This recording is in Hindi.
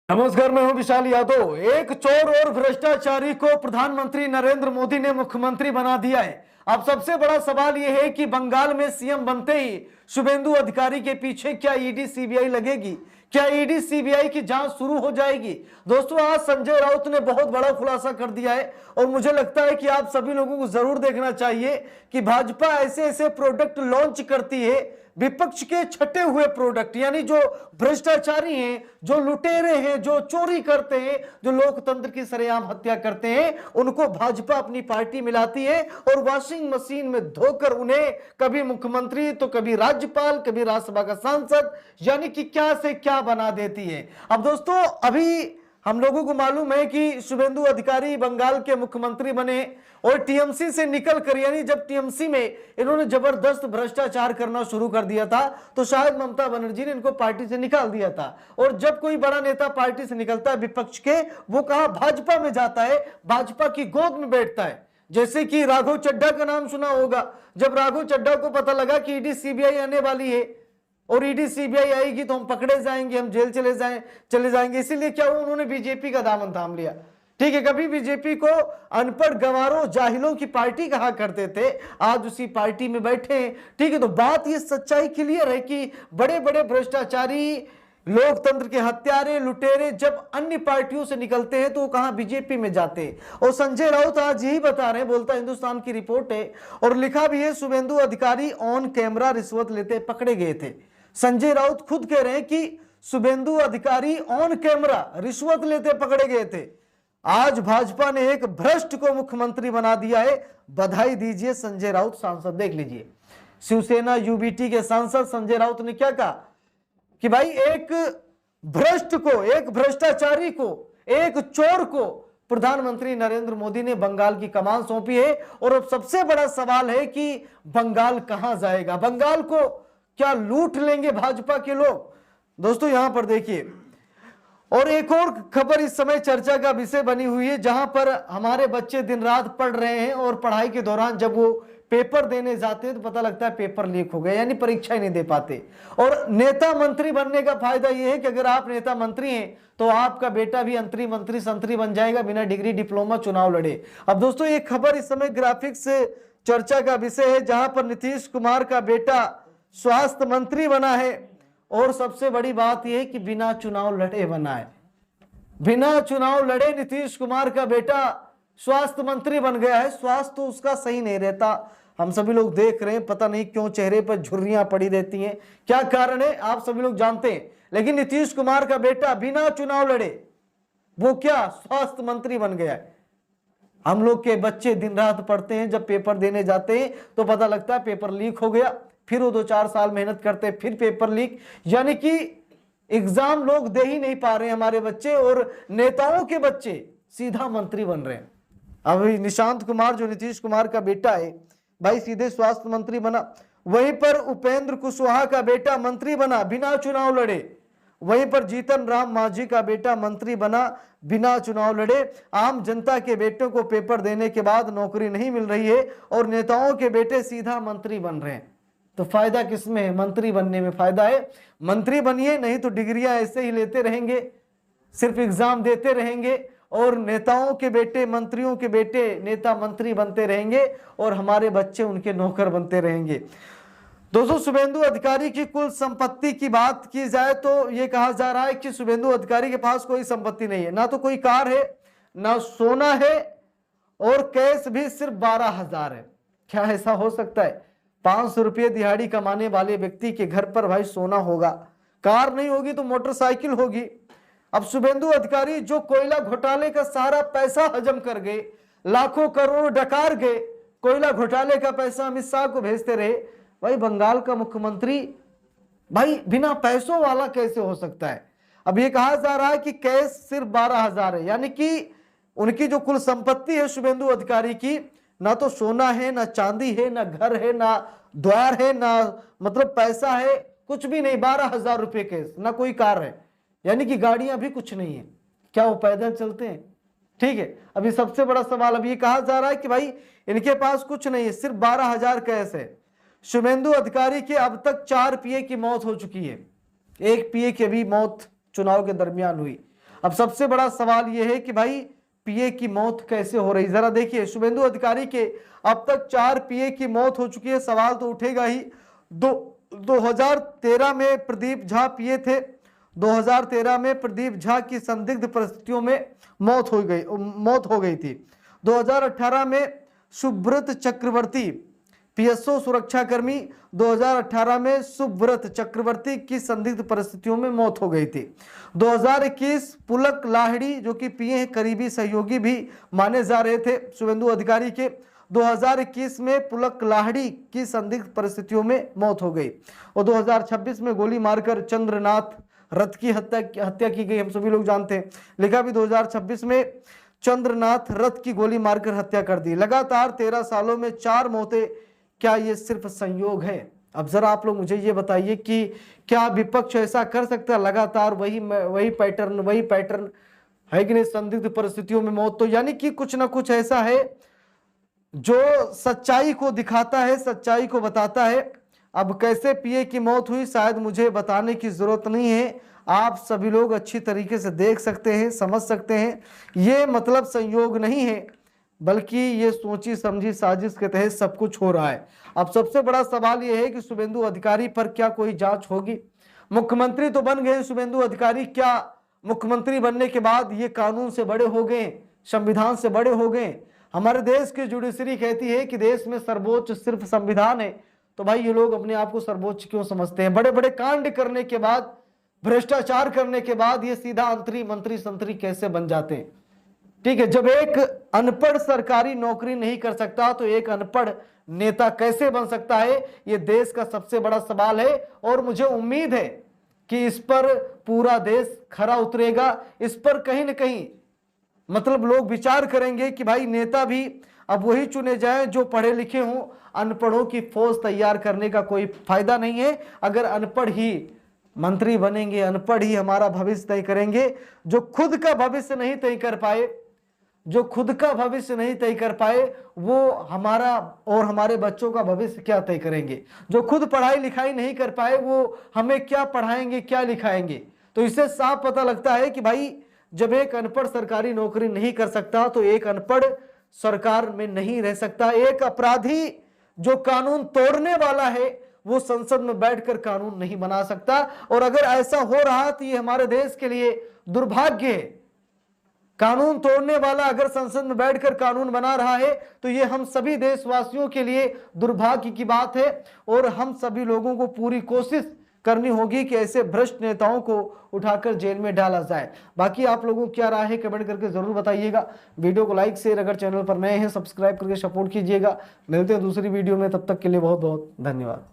नमस्कार, मैं हूं विशाल यादव। एक चोर और भ्रष्टाचारी को प्रधानमंत्री नरेंद्र मोदी ने मुख्यमंत्री बना दिया है। अब सबसे बड़ा सवाल यह है कि बंगाल में सीएम बनते ही शुभेंदु अधिकारी के पीछे क्या ईडी सीबीआई लगेगी? क्या ईडी सीबीआई की जांच शुरू हो जाएगी? दोस्तों, आज संजय राउत ने बहुत बड़ा खुलासा कर दिया है और मुझे लगता है कि आप सभी लोगों को जरूर देखना चाहिए कि भाजपा ऐसे ऐसे प्रोडक्ट लॉन्च करती है, विपक्ष के छटे हुए प्रोडक्ट, यानी जो भ्रष्टाचारी हैं, जो लुटेरे हैं, जो चोरी करते हैं, जो लोकतंत्र की सरेआम हत्या करते हैं, उनको भाजपा अपनी पार्टी मिलाती है और वॉशिंग मशीन में धोकर उन्हें कभी मुख्यमंत्री तो कभी राज्यपाल, कभी राज्यसभा का सांसद, यानी कि क्या से क्या बना देती है। अब दोस्तों, अभी हम लोगों को मालूम है कि शुभेंदु अधिकारी बंगाल के मुख्यमंत्री बने और टीएमसी से निकल कर, यानी जब टीएमसी में इन्होंने जबरदस्त भ्रष्टाचार करना शुरू कर दिया था तो शायद ममता बनर्जी ने इनको पार्टी से निकाल दिया था। और जब कोई बड़ा नेता पार्टी से निकलता है विपक्ष के, वो कहां भाजपा में जाता है, भाजपा की गोद में बैठता है। जैसे कि राघव चड्ढा का नाम सुना होगा। जब राघव चड्ढा को पता लगा कि ईडी सीबीआई आने वाली है और ईडी सीबीआई आएगी तो हम पकड़े जाएंगे, हम जेल चले जाएंगे, इसीलिए क्या हुआ, उन्होंने बीजेपी का दामन थाम लिया। ठीक है, कभी बीजेपी को अनपढ़ गंवारों जाहिलों की पार्टी कहा करते थे, आज उसी पार्टी में बैठे हैं। ठीक है, तो बात ये सच्चाई क्लियर है कि बड़े बड़े भ्रष्टाचारी, लोकतंत्र के हत्यारे, लुटेरे जब अन्य पार्टियों से निकलते हैं तो वो कहां, बीजेपी में जाते हैं। और संजय राउत आज यही बता रहे हैं, बोलता हिंदुस्तान की रिपोर्ट है और लिखा भी है, शुभेंदु अधिकारी ऑन कैमरा रिश्वत लेते पकड़े गए थे। संजय राउत खुद कह रहे हैं कि शुभेंदु अधिकारी ऑन कैमरा रिश्वत लेते पकड़े गए थे। आज भाजपा ने एक भ्रष्ट को मुख्यमंत्री बना दिया है, बधाई दीजिए संजय राउत सांसद। देख लीजिए, शिवसेना यूबीटी के सांसद संजय राउत ने क्या कहा कि भाई एक भ्रष्ट को, एक भ्रष्टाचारी को, एक चोर को प्रधानमंत्री नरेंद्र मोदी ने बंगाल की कमान सौंपी है। और अब सबसे बड़ा सवाल है कि बंगाल कहां जाएगा, बंगाल को क्या लूट लेंगे भाजपा के लोग? दोस्तों, यहां पर देखिए, और एक और खबर इस समय चर्चा का विषय बनी हुई है, जहां पर हमारे बच्चे दिन रात पढ़ रहे हैं और पढ़ाई के दौरान जब वो पेपर देने जाते हैं तो पता लगता है पेपर लीक हो गया, यानी परीक्षा ही नहीं दे पाते। और नेता मंत्री बनने का फायदा यह है कि अगर आप नेता मंत्री हैं तो आपका बेटा भी मंत्री संतरी बन जाएगा, बिना डिग्री डिप्लोमा चुनाव लड़े। अब दोस्तों, एक खबर इस समय ग्राफिक्स से चर्चा का विषय है, जहां पर नीतीश कुमार का बेटा स्वास्थ्य मंत्री बना है और सबसे बड़ी बात यह है कि बिना चुनाव लड़े बना है। बिना चुनाव लड़े नीतीश कुमार का बेटा स्वास्थ्य मंत्री बन गया है। स्वास्थ्य तो उसका सही नहीं रहता, हम सभी लोग देख रहे हैं, पता नहीं क्यों चेहरे पर झुर्रियां पड़ी रहती हैं, क्या कारण है आप सभी लोग जानते हैं। लेकिन नीतीश कुमार का बेटा बिना चुनाव लड़े वो क्या, स्वास्थ्य मंत्री बन गया है। हम लोग के बच्चे दिन रात पढ़ते हैं, जब पेपर देने जाते हैं तो पता लगता है पेपर लीक हो गया, फिर वो 2-4 साल मेहनत करते हैं, फिर पेपर लीक, यानी कि एग्जाम लोग दे ही नहीं पा रहे हैं हमारे बच्चे, और नेताओं के बच्चे सीधा मंत्री बन रहे हैं। अभी निशांत कुमार जो नीतीश कुमार का बेटा है भाई, सीधे स्वास्थ्य मंत्री बना। वहीं पर उपेंद्र कुशवाहा का बेटा मंत्री बना, बिना चुनाव लड़े। वहीं पर जीतन राम मांझी का बेटा मंत्री बना, बिना चुनाव लड़े। आम जनता के बेटों को पेपर देने के बाद नौकरी नहीं मिल रही है और नेताओं के बेटे सीधा मंत्री बन रहे हैं। तो फायदा किसमें है? मंत्री बनने में फायदा है। मंत्री बनिए, नहीं तो डिग्रियां ऐसे ही लेते रहेंगे, सिर्फ एग्जाम देते रहेंगे और नेताओं के बेटे, मंत्रियों के बेटे नेता मंत्री बनते रहेंगे और हमारे बच्चे उनके नौकर बनते रहेंगे। दोस्तों, शुभेंदु अधिकारी की कुल संपत्ति की बात की जाए तो यह कहा जा रहा है कि शुभेंदु अधिकारी के पास कोई संपत्ति नहीं है, ना तो कोई कार है, ना सोना है, और कैश भी सिर्फ 12,000 है। क्या ऐसा हो सकता है? 500 रुपये दिहाड़ी कमाने वाले व्यक्ति के घर पर भाई सोना होगा, कार नहीं होगी तो मोटरसाइकिल होगी। अब शुभेंदु अधिकारी जो कोयला घोटाले का सारा पैसा हजम कर गए, लाखों करोड़ डकार गए, कोयला घोटाले का पैसा अमित शाह को भेजते रहे, भाई बंगाल का मुख्यमंत्री भाई बिना पैसों वाला कैसे हो सकता है? अब ये कहा जा रहा है कि कैश सिर्फ 12,000 है, यानी कि उनकी जो कुल संपत्ति है शुभेंदु अधिकारी की, ना तो सोना है, ना चांदी है, ना घर है, ना द्वार है, ना मतलब पैसा है, कुछ भी नहीं। 12,000 रुपये कैश, ना कोई कार है, यानी कि गाड़ियां भी कुछ नहीं है। क्या वो पैदल चलते हैं? ठीक है, अभी सबसे बड़ा सवाल अब ये कहा जा रहा है कि भाई इनके पास कुछ नहीं है, सिर्फ 12,000 कैश है। शुभेंदु अधिकारी के अब तक 4 पीए की मौत हो चुकी है, एक पीए की अभी मौत चुनाव के दरमियान हुई। अब सबसे बड़ा सवाल यह है कि भाई पीए की मौत कैसे हो रही, जरा देखिए। शुभेंदु अधिकारी के अब तक 4 पीए की मौत हो चुकी है, सवाल तो उठेगा ही। 2013 में प्रदीप झा पीए थे। 2013 में प्रदीप झा की संदिग्ध परिस्थितियों में मौत हो गई थी। 2018 में सुब्रत चक्रवर्ती पीएसओ सुरक्षाकर्मी, 2018 में सुब्रत चक्रवर्ती की संदिग्ध परिस्थितियों में मौत हो गई थी। 2021 पुलक लाहिड़ी जो कि पीए करीबी सहयोगी भी माने जा रहे थे शुभेंदु अधिकारी के, 2021 में पुलक लाहिड़ी की संदिग्ध परिस्थितियों में मौत हो गई। और 2026 में गोली मारकर चंद्रनाथ रथ की हत्या की गई, हम सभी लोग जानते हैं। लिखा भी 2026 में चंद्रनाथ रथ की गोली मारकर हत्या कर दी। लगातार 13 सालों में 4 मौतें, क्या ये सिर्फ संयोग है? अब जरा आप लोग मुझे ये बताइए कि क्या विपक्ष ऐसा कर सकता है? लगातार वही पैटर्न है कि नहीं? संदिग्ध परिस्थितियों में मौत, तो यानी कि कुछ ना कुछ ऐसा है जो सच्चाई को दिखाता है, सच्चाई को बताता है। अब कैसे पीए की मौत हुई शायद मुझे बताने की जरूरत नहीं है, आप सभी लोग अच्छी तरीके से देख सकते हैं, समझ सकते हैं। ये मतलब संयोग नहीं है, बल्कि ये सोची समझी साजिश के तहत सब कुछ हो रहा है। अब सबसे बड़ा सवाल ये है कि शुभेंदु अधिकारी पर क्या कोई जांच होगी? मुख्यमंत्री तो बन गए शुभेंदु अधिकारी, क्या मुख्यमंत्री बनने के बाद ये कानून से बड़े हो गए, संविधान से बड़े हो गए? हमारे देश की जुडिशरी कहती है कि देश में सर्वोच्च सिर्फ संविधान है, तो भाई ये लोग अपने आप को सर्वोच्च क्यों समझते हैं? बड़े बड़े कांड करने के बाद, भ्रष्टाचार करने के बाद ये सीधा मंत्री संतरी कैसे बन जाते हैं? ठीक है, जब एक अनपढ़ सरकारी नौकरी नहीं कर सकता तो एक अनपढ़ नेता कैसे बन सकता है? ये देश का सबसे बड़ा सवाल है और मुझे उम्मीद है कि इस पर पूरा देश खरा उतरेगा। इस पर कहीं ना कहीं मतलब लोग विचार करेंगे कि भाई नेता भी अब वही चुने जाएं जो पढ़े लिखे हों। अनपढ़ों की फौज तैयार करने का कोई फायदा नहीं है। अगर अनपढ़ ही मंत्री बनेंगे, अनपढ़ ही हमारा भविष्य तय करेंगे, जो खुद का भविष्य नहीं तय कर पाए, वो हमारा और हमारे बच्चों का भविष्य क्या तय करेंगे? जो खुद पढ़ाई लिखाई नहीं कर पाए, वो हमें क्या पढ़ाएंगे, क्या लिखाएंगे? तो इससे साफ पता लगता है कि भाई जब एक अनपढ़ सरकारी नौकरी नहीं कर सकता तो एक अनपढ़ सरकार में नहीं रह सकता। एक अपराधी जो कानून तोड़ने वाला है वो संसद में बैठकर कानून नहीं बना सकता। और अगर ऐसा हो रहा तो ये हमारे देश के लिए दुर्भाग्य है। कानून तोड़ने वाला अगर संसद में बैठकर कानून बना रहा है तो ये हम सभी देशवासियों के लिए दुर्भाग्य की बात है। और हम सभी लोगों को पूरी कोशिश करनी होगी कि ऐसे भ्रष्ट नेताओं को उठाकर जेल में डाला जाए। बाकी आप लोगों की क्या राय है कमेंट करके जरूर बताइएगा। वीडियो को लाइक शेयर, अगर चैनल पर नए हैं सब्सक्राइब करके सपोर्ट कीजिएगा। मिलते हैं दूसरी वीडियो में, तब तक के लिए बहुत बहुत धन्यवाद।